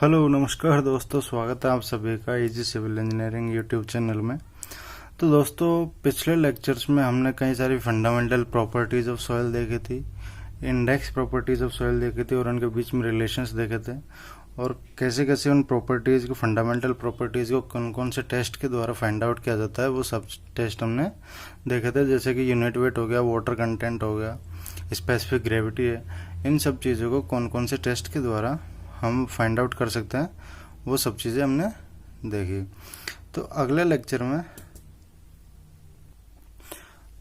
Hello नमस्कार दोस्तों, स्वागत है आप सभी का easy civil engineering YouTube channel में। तो दोस्तों, पिछले लेक्चर्स में हमने कई सारी फंडामेंटल प्रॉपर्टीज ऑफ सॉइल देखी थी, इंडेक्स प्रॉपर्टीज ऑफ सॉइल देखी थी और उनके बीच में रिलेशंस देखे थे और कैसे कैसे उन प्रॉपर्टीज को, फंडामेंटल प्रॉपर्टीज को कौन कौन से टेस्ट के द्वारा फाइंड आउट किया जाता है, वो सब टेस्ट हमने देखे थे। जैसे कि यूनिट वेट हो गया, वाटर कंटेंट हो गया, स्पेसिफिक ग्रेविटी है, इन सब चीज़ों को कौन कौन से टेस्ट के द्वारा हम फाइंड आउट कर सकते हैं, वो सब चीज़ें हमने देखी। तो अगले लेक्चर में,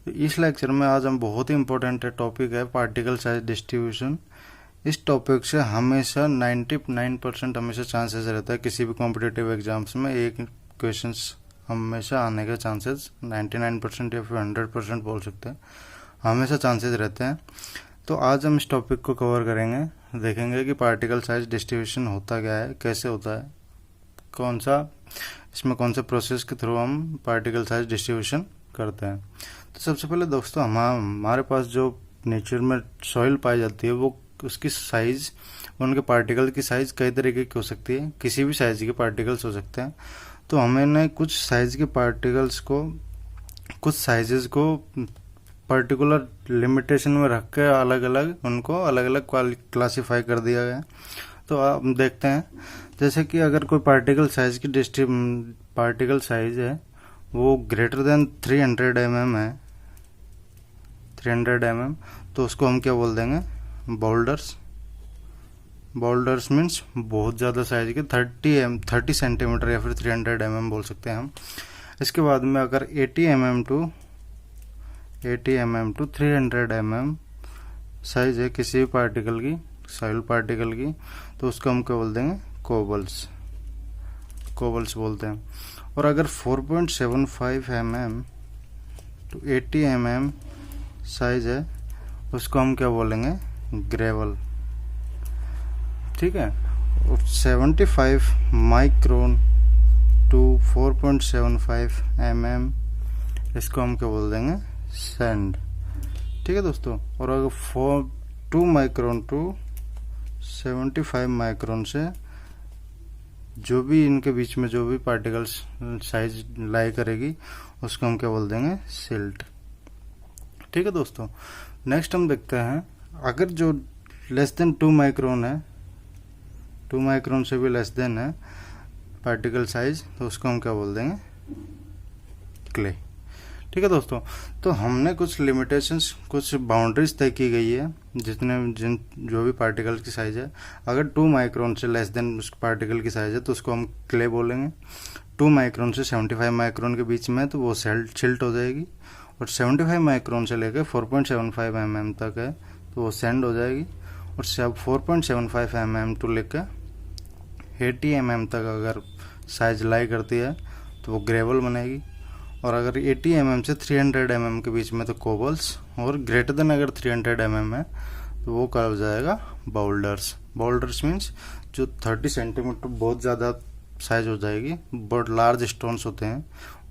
इस लेक्चर में आज हम बहुत ही इम्पोर्टेंट टॉपिक है पार्टिकल साइज डिस्ट्रीब्यूशन। इस टॉपिक से हमेशा 99% हमेशा चांसेस रहता है किसी भी कॉम्पिटिटिव एग्जाम्स में एक क्वेश्चंस हमेशा आने के चांसेस 99% या फिर 100% बोल सकते हैं, हमेशा चांसेस रहते हैं। तो आज हम इस टॉपिक को कवर करेंगे, देखेंगे कि पार्टिकल साइज डिस्ट्रीब्यूशन होता क्या है, कैसे होता है, कौन से प्रोसेस के थ्रू हम पार्टिकल साइज डिस्ट्रीब्यूशन करते हैं। तो सबसे पहले दोस्तों, हमारे पास जो नेचर में सॉइल पाई जाती है, वो उसकी साइज, उनके पार्टिकल की साइज कई तरीके की हो सकती है, किसी भी साइज के पार्टिकल्स हो सकते हैं। तो हमें कुछ साइज के पार्टिकल्स को, कुछ साइजेस को पर्टिकुलर लिमिटेशन में रख के उनको अलग अलग क्लासीफाई कर दिया गया। तो आप देखते हैं, जैसे कि अगर कोई पार्टिकल साइज है वो ग्रेटर देन 300 mm है, 300 mm, तो उसको हम क्या बोल देंगे, बोल्डर्स मीन्स बहुत ज़्यादा साइज के 30 सेंटीमीटर या फिर 300 mm बोल सकते हैं हम। इसके बाद में अगर 80 mm टू 300 mm साइज है किसी भी पार्टिकल की, सॉइल पार्टिकल की, तो उसको हम क्या बोल देंगे, कोबल्स बोलते हैं। और अगर 4.75 mm टू 80 mm साइज है, उसको हम क्या बोलेंगे, ग्रेवल। ठीक है। 75 माइक्रोन टू 4.75 mm, इसको हम क्या बोल देंगे, सैंड। ठीक है दोस्तों। और अगर 2 माइक्रोन टू 75 माइक्रोन से जो भी इनके बीच में जो भी पार्टिकल्स साइज लाई करेगी, उसको हम क्या बोल देंगे, सिल्ट। ठीक है दोस्तों। नेक्स्ट हम देखते हैं, अगर जो लेस देन 2 माइक्रोन है, 2 माइक्रोन से भी लेस देन है पार्टिकल साइज, तो उसको हम क्या बोल देंगे, क्ले। ठीक है दोस्तों। तो हमने कुछ लिमिटेशंस, कुछ बाउंड्रीज तय की गई है जो भी पार्टिकल की साइज है। अगर 2 माइक्रोन से लेस देन उस पार्टिकल की साइज है, तो उसको हम क्ले बोलेंगे। 2 माइक्रोन से 75 माइक्रोन के बीच में है, तो वो सिल्ट हो जाएगी। और 75 माइक्रोन से लेकर 4.75 mm तक है, तो वो सैंड हो जाएगी। और 4.75 mm टू लेकर 80 mm तक अगर साइज लाई करती है, तो वो ग्रेवल बनेगी। और अगर 80 mm से 300 mm के बीच में, तो कोबल्स। और ग्रेटर देन अगर 300 mm है, तो वो क्या हो जाएगा, बोल्डर्स मीन्स जो 30 सेंटीमीटर बहुत ज़्यादा साइज हो जाएगी, बहुत लार्ज स्टोन्स होते हैं,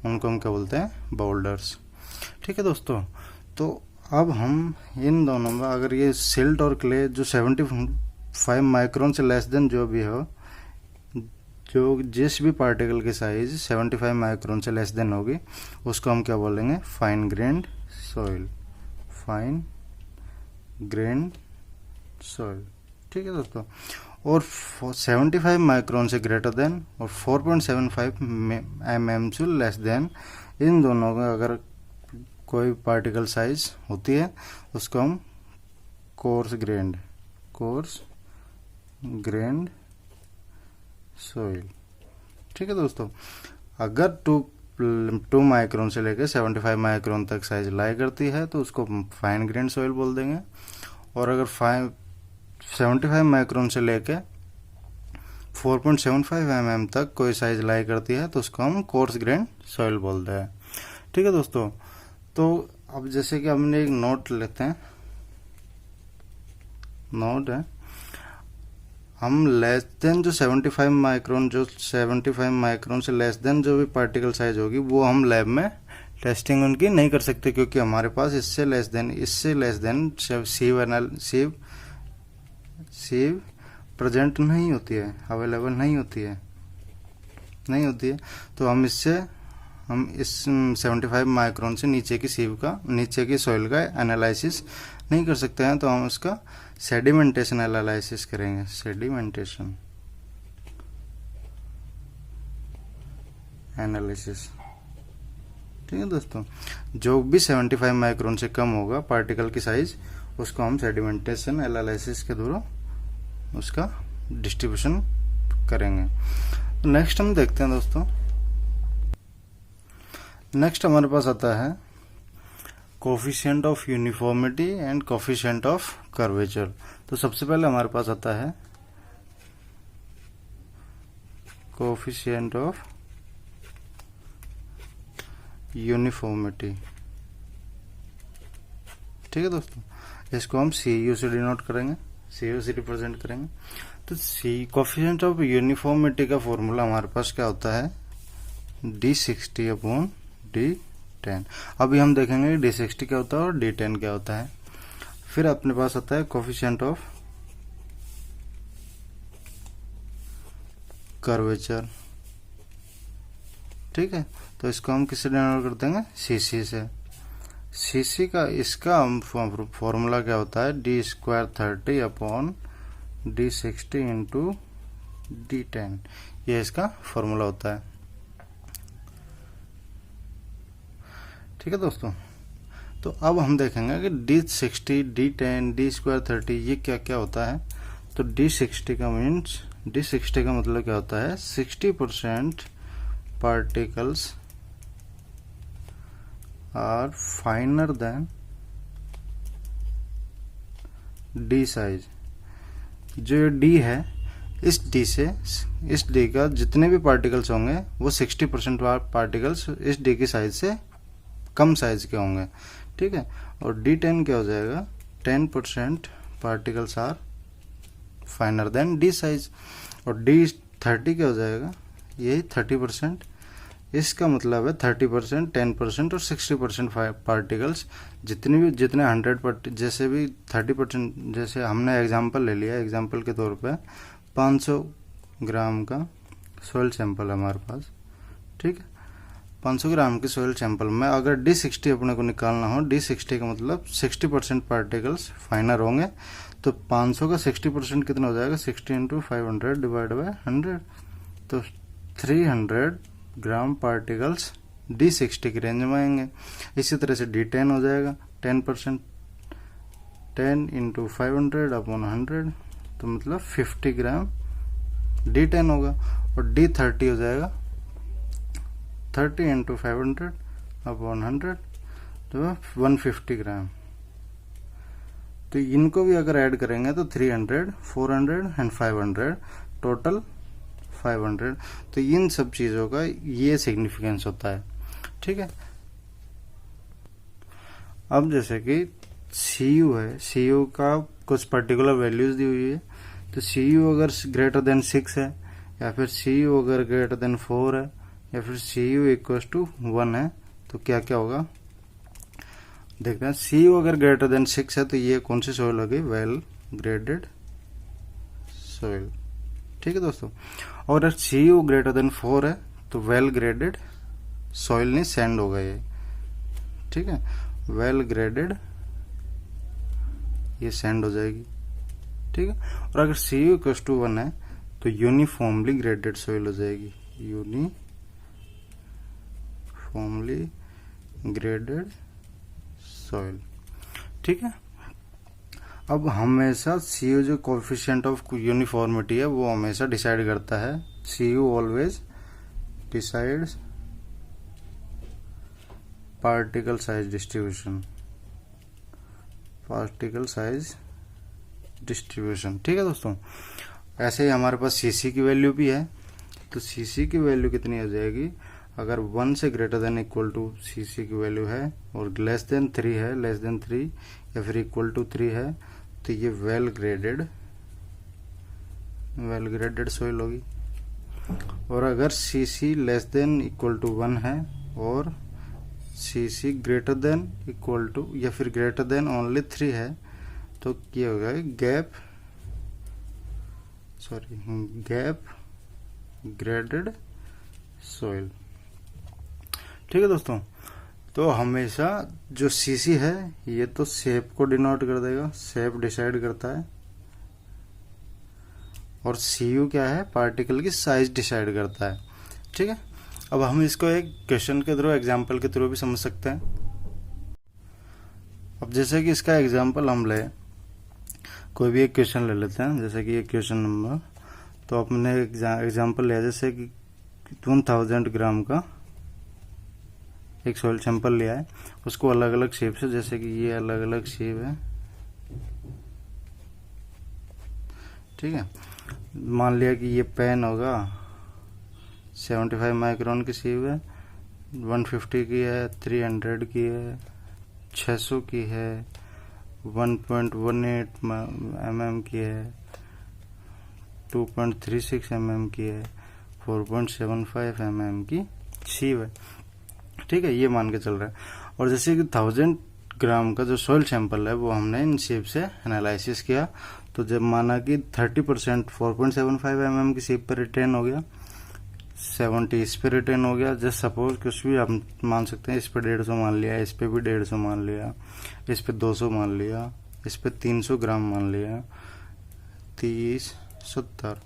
उनको हम क्या बोलते हैं, बोल्डर्स। ठीक है दोस्तों। तो अब हम इन दोनों में, अगर ये सिल्ट और क्ले जो 75 माइक्रोन से लेस देन जो भी हो, जो जिस भी पार्टिकल की साइज 75 माइक्रोन से लेस देन होगी, उसको हम क्या बोलेंगे, फाइन ग्रेन्ड सॉइल। ठीक है दोस्तों। और 75 माइक्रोन से ग्रेटर देन और 4.75 mm से लेस देन, इन दोनों का अगर कोई पार्टिकल साइज होती है, उसको हम कोर्स ग्रेन्ड सॉइल। ठीक है दोस्तों। अगर 2 माइक्रोन से लेकर 75 माइक्रोन तक साइज लाई करती है, तो उसको फाइन ग्रेन्ड सॉइल बोल देंगे। और अगर 75 माइक्रोन से लेकर 4.75 mm तक कोई साइज लाई करती है, तो उसको हम कोर्स ग्रेन्ड सॉइल बोलते हैं। ठीक है दोस्तों। तो अब जैसे कि हमने एक नोट लेते हैं, नोट है, हम लेस देन जो 75 माइक्रोन से लेस देन जो भी पार्टिकल साइज होगी, वो हम लैब में टेस्टिंग उनकी नहीं कर सकते, क्योंकि हमारे पास इससे लेस देन प्रेजेंट नहीं होती है, अवेलेबल नहीं होती है, तो हम इस 75 माइक्रोन से नीचे की नीचे की सॉइल का एनालिसिस नहीं कर सकते हैं, तो हम उसका सेडिमेंटेशन एनालिसिस करेंगे। सेडिमेंटेशन एनालिसिस, ठीक है दोस्तों। जो भी 75 माइक्रोन से कम होगा पार्टिकल की साइज, उसको हम सेडिमेंटेशन एनालिसिस के द्वारा उसका डिस्ट्रीब्यूशन करेंगे। तो नेक्स्ट हम देखते हैं दोस्तों, नेक्स्ट हमारे पास आता है coefficient of uniformity and coefficient of curvature. तो सबसे पहले हमारे पास आता है कोफिशिएंट ऑफ यूनिफॉर्मिटी, ठीक है दोस्तों। इसको हम CU से डिनोट करेंगे, CU से रिप्रेजेंट करेंगे। तो कोफिशिएंट ऑफ यूनिफॉर्मिटी का फॉर्मूला हमारे पास क्या होता है, D60 अपॉन D10। अभी हम देखेंगे D60 क्या होता है और D10 क्या होता है। फिर अपने पास आता है कोफिशिएंट ऑफ कर्वेचर, ठीक है। तो इसको हम किससे डिनोट कर देंगे, CC से। CC का इसका फॉर्मूला क्या होता है, D² 30 upon D60 into D10, ये इसका फॉर्मूला होता है, ठीक है दोस्तों। तो अब हम देखेंगे कि D60, D10, D² 30 ये क्या क्या होता है। तो D60 का मतलब क्या होता है, 60% particles are finer than D size. जो ये D है, इस D का जितने भी पार्टिकल्स होंगे वो 60% पार्टिकल्स इस D की साइज से कम साइज के होंगे, ठीक है। और D10 क्या हो जाएगा, 10% particles are finer than D size. और D30 क्या हो जाएगा, यही 30%। इसका मतलब है 30%, 10% और 60% पार्टिकल्स जितने 100 जैसे भी 30%, जैसे हमने एग्जांपल ले लिया, एग्जांपल के तौर पे 500 ग्राम का सॉइल सैंपल है हमारे पास, ठीक है। 500 ग्राम के सॉइल सैंपल में अगर D60 अपने को निकालना हो, D60 का मतलब 60% पार्टिकल्स फाइनर होंगे, तो 500 का 60% कितना हो जाएगा, 60 इंटू 500 डिवाइड बाय 100, तो 300 ग्राम पार्टिकल्स D60 की रेंज में आएंगे। इसी तरह से D10 हो जाएगा 10%, 10 इंटू 500 अपॉन 100, तो मतलब 50 ग्राम D10 होगा। और D30 हो जाएगा 30 इंटू 500 अपॉन 100, तो 150 ग्राम। तो इनको भी अगर ऐड करेंगे तो 300, 400 एंड 500, टोटल 500। तो इन सब चीजों का ये सिग्निफिकेंस होता है, ठीक है। अब जैसे कि CU है, CU का कुछ पर्टिकुलर वैल्यूज दी हुई है। तो CU अगर ग्रेटर देन 6 है, या फिर CU अगर ग्रेटर देन 4 है, या फिर CU इक्वल्स टू 1 है, तो क्या क्या होगा देखते हैं। CU अगर ग्रेटर देन 6 है तो ये कौन सी सॉइल होगी, वेल ग्रेडेड सॉइल, ठीक है दोस्तों। और अगर CU ग्रेटर देन 4 है तो वेल ग्रेडेड सॉइल नहीं, सैंड होगा ये, ठीक है। वेल ग्रेडेड ये सैंड हो जाएगी, ठीक है। और अगर CU इक्वल टू 1 है तो यूनिफॉर्मली ग्रेडेड सॉइल हो जाएगी, यूनिफॉर्मली ग्रेडेड सॉइल, ठीक है। अब हमेशा CU जो कोएफिशिएंट ऑफ यूनिफॉर्मिटी है वो हमेशा डिसाइड करता है, CU always decides particle size distribution, ठीक है दोस्तों। ऐसे ही हमारे पास CC की वैल्यू भी है। तो CC की वैल्यू कितनी हो जाएगी, अगर 1 से greater than equal to CC की वैल्यू है और लेस देन 3 है, लेस देन 3 या फिर इक्वल टू 3 है, तो ये वेल ग्रेडेड सॉइल होगी। और अगर CC less than equal to 1 है और CC greater than equal to या फिर ग्रेटर देन ओनली 3 है, तो ये होगा gap sorry gap graded soil. ठीक है दोस्तों, तो हमेशा जो सीसी है ये तो शेप को डिनोट कर देगा, शेप डिसाइड करता है, और सीयू क्या है, पार्टिकल की साइज डिसाइड करता है। ठीक है, अब हम इसको एक क्वेश्चन के थ्रू, एग्जांपल के थ्रू भी समझ सकते हैं। अब जैसे कि इसका एग्जांपल हम ले, कोई भी एक क्वेश्चन ले लेते हैं, जैसे कि ये क्वेश्चन नंबर, तो अपने एग्जांपल लिया जैसे कि 1000 ग्राम का एक सॉइल सैंपल लिया है, उसको अलग अलग शेप से, जैसे कि ये अलग अलग शेप है। ठीक है, मान लिया कि ये पेन होगा 75 माइक्रोन की शेप है, 150 की है, 300 की है, 600 की है, 1.18 mm की है, 2.36 mm की है, 4.75 mm की शीव है। ठीक है, ये मान के चल रहा है। और जैसे कि 1000 ग्राम का जो सॉइल सैंपल है वो हमने इन शेप से एनालिसिस किया, तो जब माना कि 30% 4.75 mm की शेप पर रिटेन हो गया, 70 इस पे रिटेन हो गया, जस्ट सपोज कुछ भी आप मान सकते हैं, इस पे 150 मान लिया, इस पे भी 150 मान लिया, इस पे 200 मान लिया, इस पे 300 ग्राम मान लिया, 30 70,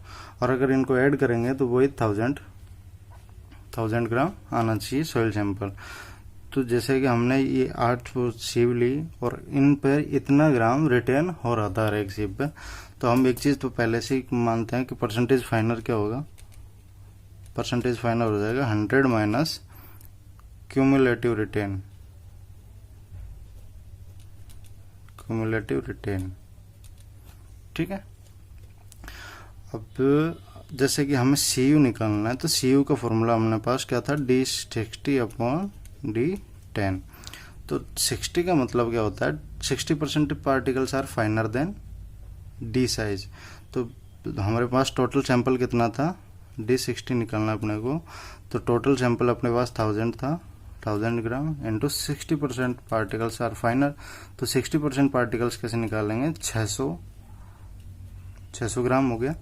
और अगर इनको ऐड करेंगे तो वही 1000 ग्राम आना चाहिए सॉइल सैंपल। तो जैसे कि हमने ये 8 सीव ली और इन पर इतना ग्राम रिटेन हो रहा था हर एक सीव पे, तो हम एक चीज तो पहले से ही मानते हैं कि परसेंटेज फाइनल क्या होगा, परसेंटेज फाइनल हो जाएगा 100 minus cumulative retain, cumulative retain. ठीक है, अब जैसे कि हमें सीयू निकालना है, तो सीयू का फॉर्मूला हमने पास क्या था, D60 अपॉन D10। तो 60 का मतलब क्या होता है, 60% particles are finer than D size. तो हमारे पास टोटल सैंपल कितना था, D60 निकालना अपने को, तो टोटल सैंपल अपने पास 1000 था, 1000 gram into 60% particles are finer. तो 60% पार्टिकल्स कैसे निकालेंगे, 600 ग्राम हो गया।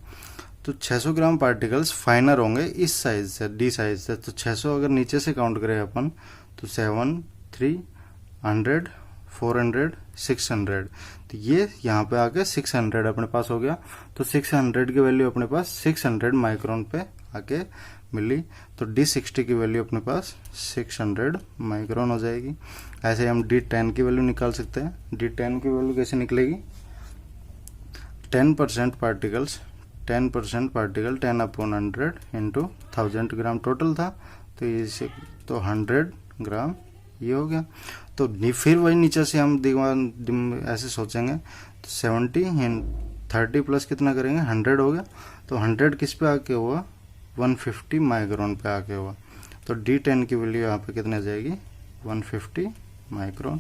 तो 600 ग्राम पार्टिकल्स फाइनर होंगे इस साइज से, डी साइज से। तो 600 अगर नीचे से काउंट करें अपन, तो 7 300 400 600, तो ये यहाँ पे आके 600 अपने पास हो गया। तो 600 की वैल्यू अपने पास 600 माइक्रोन पे आके मिली, तो D60 की वैल्यू अपने पास 600 माइक्रोन हो जाएगी। ऐसे हम D10 की वैल्यू निकाल सकते हैं। D10 की वैल्यू कैसे निकलेगी, 10% पार्टिकल 10 अपॉन 100 इंटू 1000 ग्राम टोटल था, तो ये तो 100 ग्राम ये हो गया। तो फिर वही नीचे से हम ऐसे सोचेंगे, तो 70 30 प्लस कितना करेंगे, 100 हो गया। तो 100 किस पे आके हुआ, 150 माइक्रोन पे आके हुआ। तो D10 की वैल्यू यहाँ पे कितने जाएगी, 150 माइक्रोन।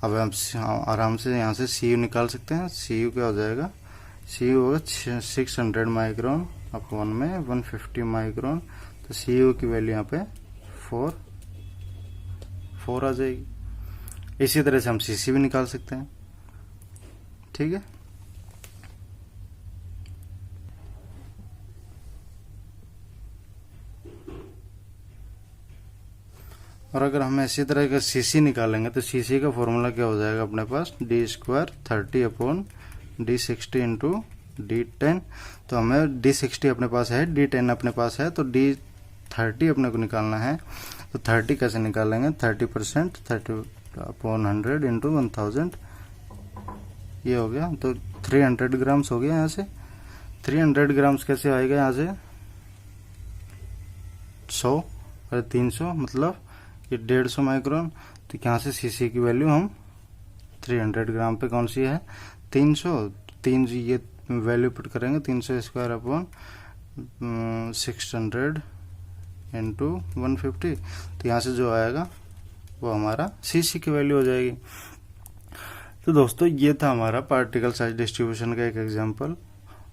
अब हम आराम से यहाँ से CU निकाल सकते हैं। CU क्या हो जाएगा, CU होगा 600 माइक्रोन अपॉन में 150 माइक्रोन। तो CU की वैल्यू यहाँ पे 4 आ जाएगी। इसी तरह से हम CC भी निकाल सकते हैं। ठीक है, और अगर हम इसी तरह का CC निकालेंगे, तो CC का फॉर्मूला क्या हो जाएगा अपने पास, D² 30 upon D60 into D10। तो हमें D60 अपने पास है, D10 अपने पास है, तो D30 अपने को निकालना है। तो 30 कैसे निकालेंगे, 30% 30 अपॉन 100 इंटू 1000, ये हो गया। तो 300 ग्राम्स हो गया। यहाँ से 300 ग्राम्स कैसे आएगा, यहाँ से 100 और 300 मतलब ये 150 माइक्रोन। तो यहाँ से CC की वैल्यू हम 300 ग्राम पे कौन सी है, 300 ये वैल्यू पुट करेंगे, 300 स्क्वायर अपॉन 600 इंटू 150। तो यहाँ से जो आएगा वो हमारा CC की वैल्यू हो जाएगी। तो दोस्तों ये था हमारा पार्टिकल साइज डिस्ट्रीब्यूशन का एक एग्जांपल।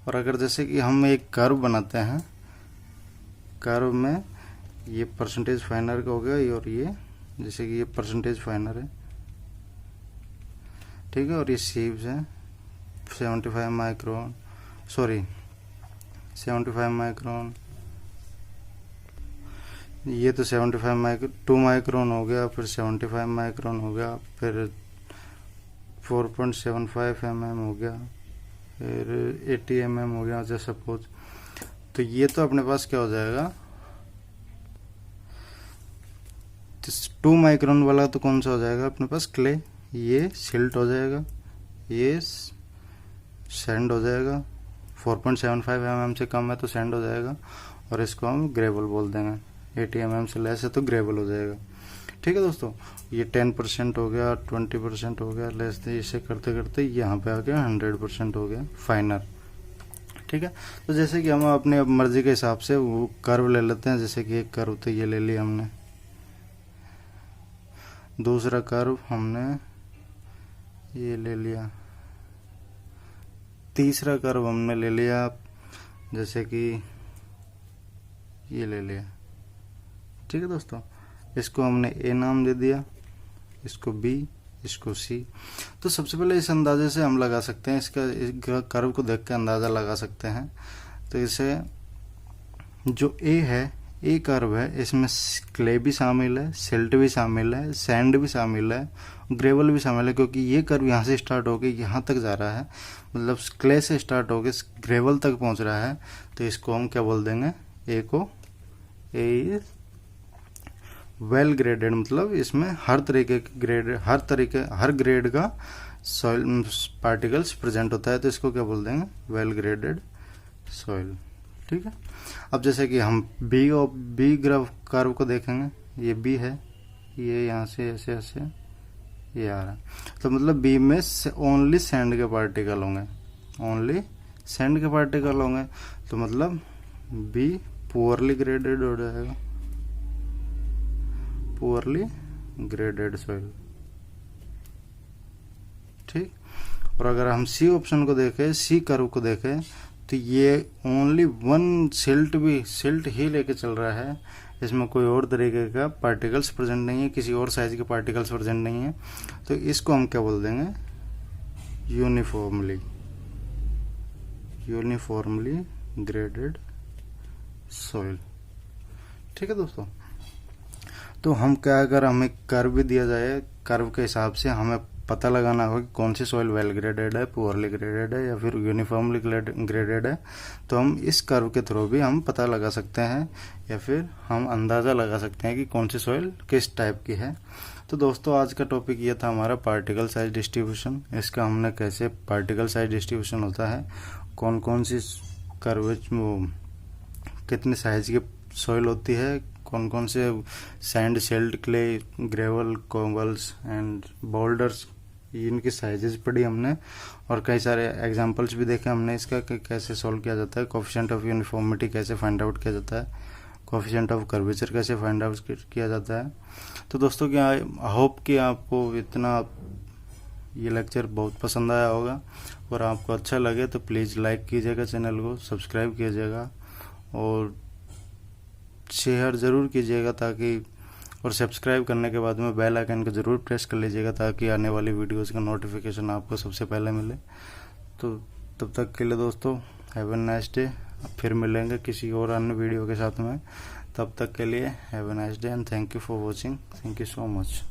और अगर जैसे कि हम एक कर्व बनाते हैं, कर्व में ये परसेंटेज फाइनर का हो गया, और ये जैसे कि ये परसेंटेज फाइनर है, ठीक है, और ये सीव्स है 75 माइक्रोन, सॉरी 75 माइक्रोन, ये तो 75 माइक्रोन 2 माइक्रोन हो गया, फिर 75 माइक्रोन हो गया, फिर 4.75 mm हो गया, फिर 80 mm हो गया जैसे सपोज। तो ये तो अपने पास क्या हो जाएगा, 2 माइक्रोन वाला तो कौन सा हो जाएगा अपने पास, क्ले, ये सिल्ट हो जाएगा, ये सैंड हो जाएगा, 4.75 mm से कम है तो सैंड हो जाएगा, और इसको हम ग्रेवल बोल देंगे, 80 mm से लेस है तो ग्रेवल हो जाएगा। ठीक है दोस्तों, ये 10% हो गया, 20% हो गया, लेस थे, इसे करते करते यहाँ पे आ गया 100% हो गया फाइनर। ठीक है, तो जैसे कि हम अपने मर्जी के हिसाब से वो कर्व ले लेते हैं, जैसे कि एक कर्व तो ये ले लिया हमने, दूसरा कर्व हमने ये ले लिया, तीसरा कर्व हमने ले लिया जैसे कि ये ले लिया। ठीक है दोस्तों, इसको हमने ए नाम दे दिया, इसको बी, इसको सी। तो सबसे पहले इस अंदाजे से हम लगा सकते हैं, इसका कर्व को देख के अंदाज़ा लगा सकते हैं। तो इसे जो ए है, ए कर्व है, इसमें क्ले भी शामिल है, सिल्ट भी शामिल है, सैंड भी शामिल है, ग्रेवल भी शामिल है, क्योंकि ये कर्व यहाँ से स्टार्ट होकर यहाँ तक जा रहा है, मतलब क्ले से स्टार्ट होकर ग्रेवल तक पहुँच रहा है। तो इसको हम क्या बोल देंगे, ए को ए इज वेल ग्रेडेड, मतलब इसमें हर तरीके के ग्रेड, हर ग्रेड का सॉइल पार्टिकल्स प्रेजेंट होता है, तो इसको क्या बोल देंगे, वेल ग्रेडेड सॉइल। ठीक है, अब जैसे कि हम बी और बी कर्व को देखेंगे, ये बी है, ये यहाँ से ऐसे ऐसे ये आ रहा है, तो मतलब बी में ओनली सैंड के पार्टिकल होंगे, ओनली सैंड के पार्टिकल होंगे, तो मतलब बी पुअरली ग्रेडेड हो जाएगा, पुअरली ग्रेडेड सॉइल। ठीक, और अगर हम सी ऑप्शन को देखें, सी कर्व को देखें, तो ये ओनली वन सिल्ट ही लेके चल रहा है, इसमें कोई और तरीके का पार्टिकल्स प्रेजेंट नहीं है, किसी और साइज के पार्टिकल्स प्रेजेंट नहीं है, तो इसको हम क्या बोल देंगे, यूनिफॉर्मली ग्रेडेड सॉइल। ठीक है दोस्तों, तो हम क्या, अगर हमें कर्व भी दिया जाए, कर्व के हिसाब से हमें पता लगाना होगा कि कौन सी सॉइल वेल ग्रेडेड है, पुअरली ग्रेडेड है, या फिर यूनिफॉर्मली ग्रेडेड है, तो हम इस कर्व के थ्रू भी हम पता लगा सकते हैं, या फिर हम अंदाज़ा लगा सकते हैं कि कौन सी सॉइल किस टाइप की है। तो दोस्तों, आज का टॉपिक ये था हमारा पार्टिकल साइज डिस्ट्रीब्यूशन। इसका हमने कैसे पार्टिकल साइज डिस्ट्रीब्यूशन होता है, कौन कौन सी कर्व, कितने साइज की सॉइल होती है, कौन कौन से sand, silt, clay, gravel, cobbles and boulders, इनकी साइजेस पढ़ी हमने, और कई सारे एग्जांपल्स भी देखे हमने इसका कि कैसे सॉल्व किया जाता है, कोएफिशिएंट ऑफ यूनिफॉर्मिटी कैसे फाइंड आउट किया जाता है, कोएफिशिएंट ऑफ कर्वेचर कैसे फाइंड आउट किया जाता है। तो दोस्तों, क्या होप कि आपको इतना ये लेक्चर बहुत पसंद आया होगा, और आपको अच्छा लगे तो प्लीज़ लाइक कीजिएगा, चैनल को सब्सक्राइब कीजिएगा और शेयर ज़रूर कीजिएगा, ताकि, और सब्सक्राइब करने के बाद में बेल आइकन को ज़रूर प्रेस कर लीजिएगा, ताकि आने वाली वीडियोज़ का नोटिफिकेशन आपको सबसे पहले मिले। तो तब तक के लिए दोस्तों, हैव ए नाइस डे। फिर मिलेंगे किसी और अन्य वीडियो के साथ में, तब तक के लिए have a nice day and thank you for watching, thank you so much.